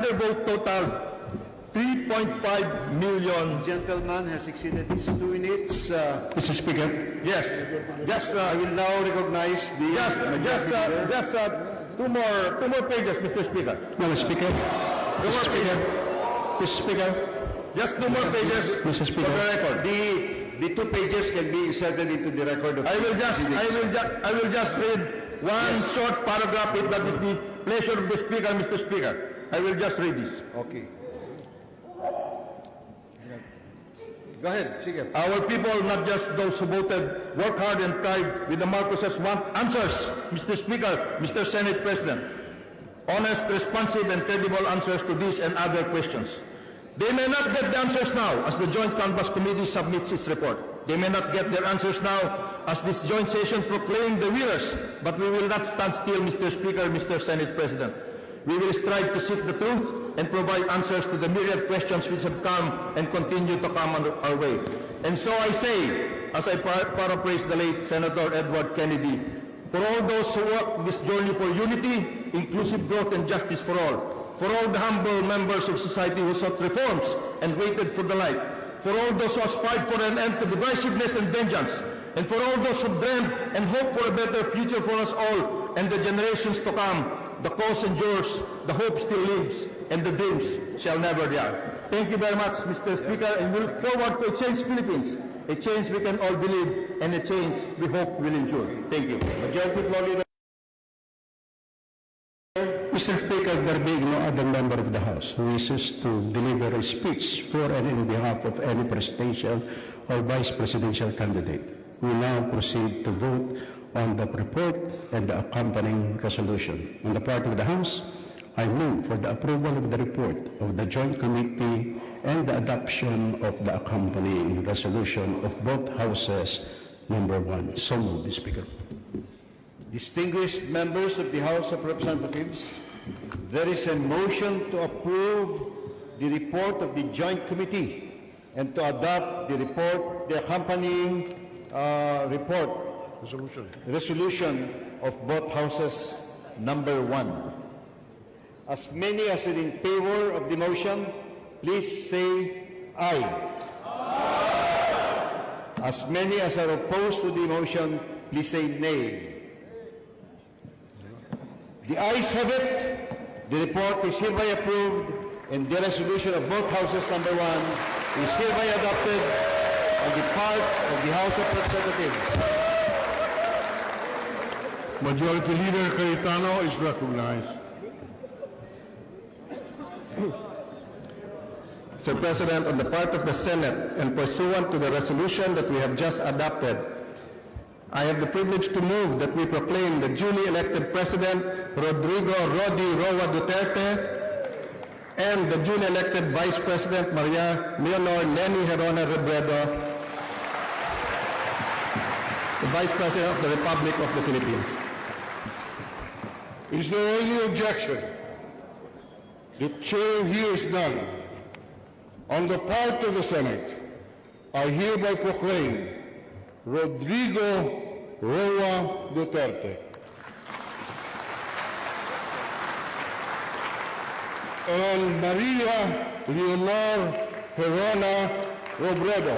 undervote totaled 3.5 million. Gentleman has exceeded his 2 minutes. Mr. Speaker, Yes. Just, I will now recognize the two more pages, Mr. Speaker. Mr. Speaker, Two more pages. Mr. Speaker, Just 2 more pages Mr. for Speaker. the record. the 2 pages can be inserted into the record of I will just read one short paragraph if that is the pleasure of the Speaker, Mr. Speaker. I will just read this. Okay. Go ahead, sige. Our people, not just those who voted, work hard and tried with the Marcoses want answers, Mr. Speaker, Mr. Senate President. Honest, responsive, and credible answers to these and other questions. They may not get the answers now as the Joint Canvass Committee submits its report. They may not get their answers now as this joint session proclaimed the winners, but we will not stand still, Mr. Speaker, Mr. Senate President. We will strive to seek the truth and provide answers to the myriad questions which have come and continue to come our way. And so I say, as I paraphrase the late Senator Edward Kennedy, for all those who walk this journey for unity, inclusive growth, and justice for all the humble members of society who sought reforms and waited for the light, for all those who aspired for an end to divisiveness and vengeance, and for all those who dreamed and hoped for a better future for us all and the generations to come, the cause endures, the hope still lives, and the dreams shall never die. Thank you very much, Mr. Speaker, and we look forward to a changed Philippines, a change we can all believe, and a change we hope will endure. Thank you. Majority Floor Leader. Mr. Speaker, there being no other member of the House who wishes to deliver a speech for and in behalf of any presidential or vice presidential candidate, we now proceed to vote on the report and the accompanying resolution. On the part of the House, I move for the approval of the report of the Joint Committee and the adoption of the accompanying resolution of both Houses. Number 1. So moved, Speaker. Distinguished members of the House of Representatives, there is a motion to approve the report of the Joint Committee and to adopt the report, the accompanying resolution of both Houses. Number 1. As many as are in favor of the motion, please say aye. Aye. As many as are opposed to the motion, please say nay. The ayes have it. The report is hereby approved, and the resolution of both Houses, number 1, is hereby adopted on the part of the House of Representatives. Majority Leader Cayetano is recognized. Mr. President, on the part of the Senate and pursuant to the resolution that we have just adopted, I have the privilege to move that we proclaim the duly elected President, Rodrigo Roa Duterte, and the duly elected Vice President, Maria Leonor Leni Herona Robredo, the Vice President of the Republic of the Philippines. Is there any objection? The chair hears none. On the part of the Senate, I hereby proclaim Rodrigo Roa Duterte and Maria Leonor Herona Robredo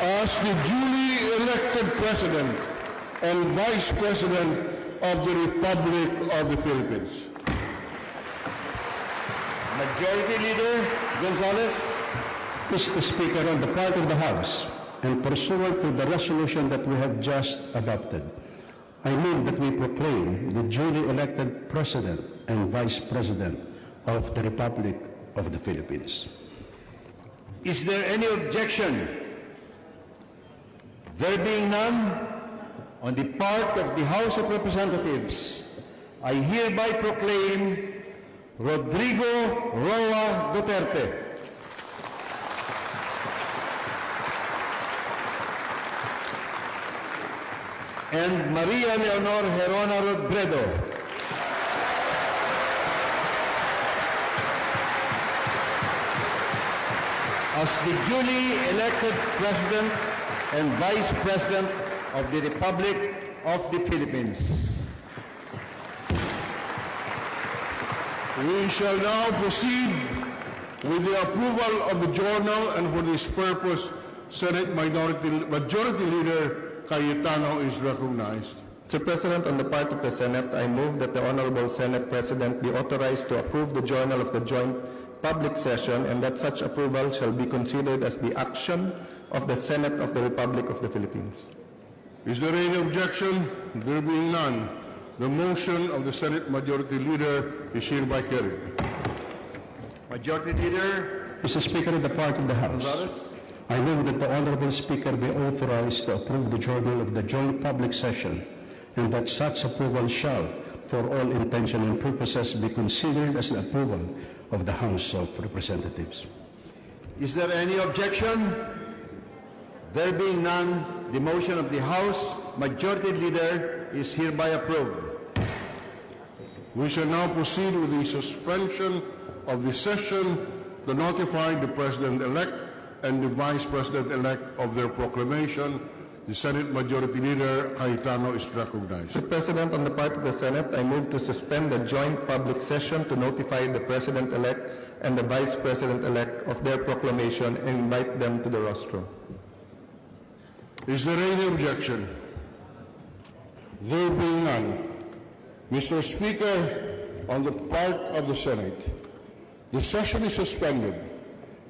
as the duly elected President and Vice President of the Republic of the Philippines. Majority Leader Gonzales. Mr. Speaker, on the part of the House, and pursuant to the resolution that we have just adopted, I move that we proclaim the duly elected President and Vice President of the Republic of the Philippines. Is there any objection? There being none, on the part of the House of Representatives, I hereby proclaim Rodrigo Roa Duterte and Maria Leonor Herona Robredo as the duly elected President and Vice President of the Republic of the Philippines. We shall now proceed with the approval of the journal, and for this purpose, Senate Majority Leader Cayetano is recognized. Mr. President, on the part of the Senate, I move that the Honorable Senate President be authorized to approve the journal of the joint public session and that such approval shall be considered as the action of the Senate of the Republic of the Philippines. Is there any objection? There being none, the motion of the Senate Majority Leader is hereby carried. Majority Leader Mr. Speaker, on the part of the House, I move that the Honorable Speaker be authorized to approve the journal of the joint public session and that such approval shall, for all intention and purposes, be considered as the approval of the House of Representatives. Is there any objection? There being none, the motion of the House Majority Leader is hereby approved. We shall now proceed with the suspension of the session to notify the President-elect and the Vice President-elect of their proclamation. The Senate Majority Leader Cayetano is recognized. Mr. President, on the part of the Senate, I move to suspend the joint public session to notify the President-elect and the Vice President-elect of their proclamation and invite them to the rostrum. Is there any objection? There being none, Mr. Speaker, on the part of the Senate, the session is suspended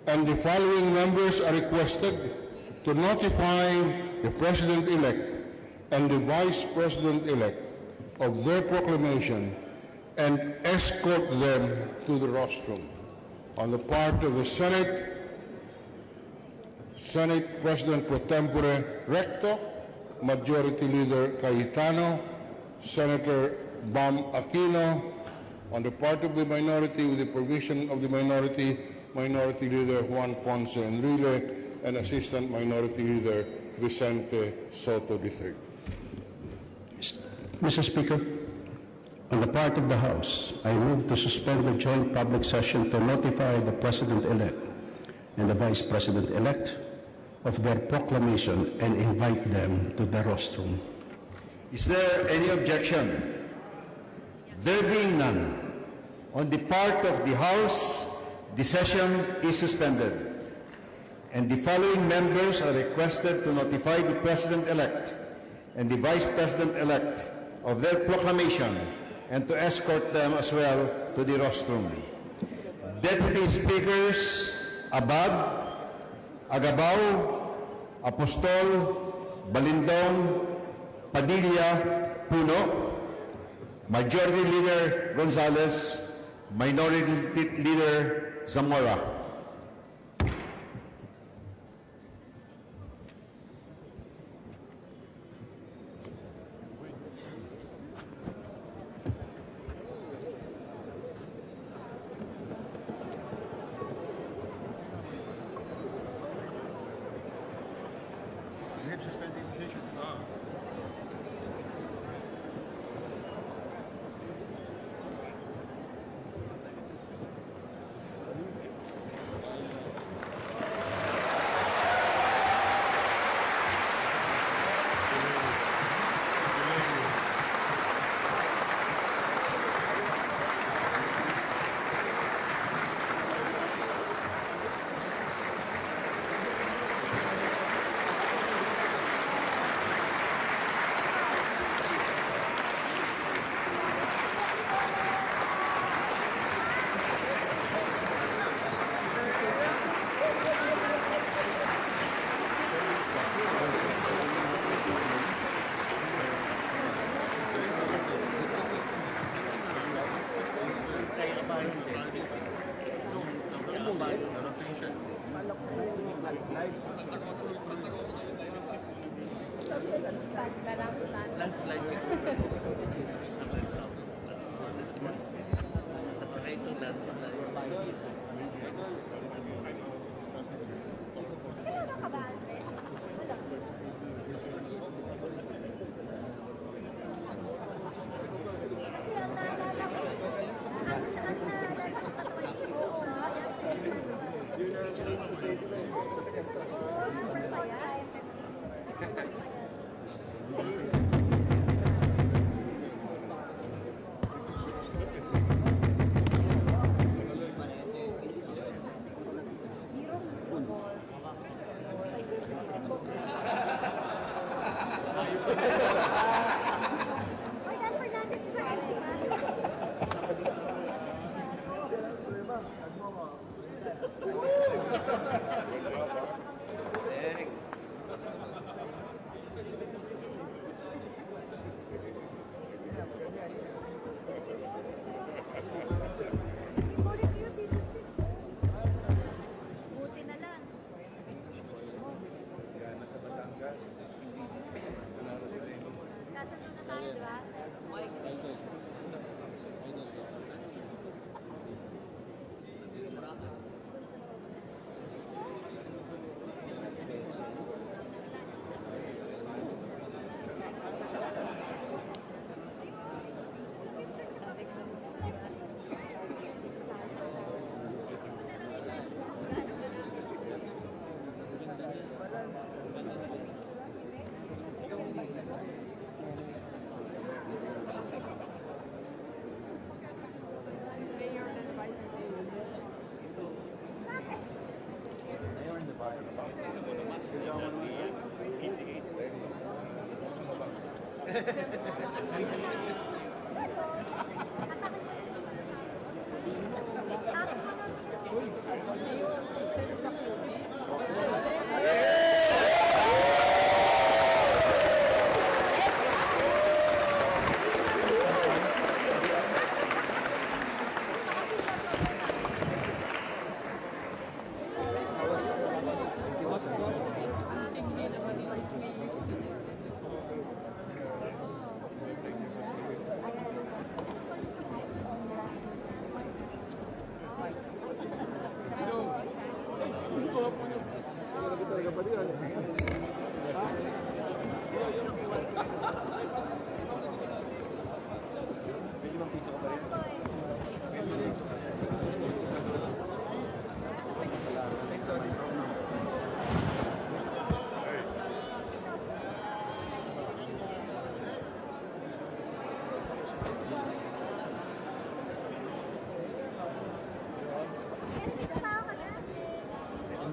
and the following members are requested to notify the President-elect and the Vice President-elect of their proclamation and escort them to the rostrum. On the part of the Senate, Senate President Pro Tempore Recto, Majority Leader Cayetano, Senator Bam Aquino. On the part of the minority, with the permission of the minority, Minority Leader Juan Ponce Enrile, and Assistant Minority Leader Vicente Soto III. Mr. Speaker, on the part of the House, I move to suspend the joint public session to notify the President-elect and the Vice President-elect of their proclamation and invite them to the rostrum. Is there any objection? There being none, on the part of the House, the session is suspended, and the following members are requested to notify the President-elect and the Vice President-elect of their proclamation and to escort them as well to the rostrum. Deputy Speakers Abad, Agabao, Apostol, Balindong, Padilla, Puno, Majority Leader Gonzales, Minority Leader Zamora.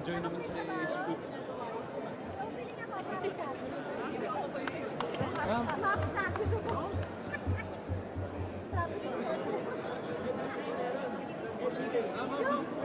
Enjoy naman sa scoop. Piling ako para sa akin. Para sa akin, gusto ko. Traffic enforcer. Joke.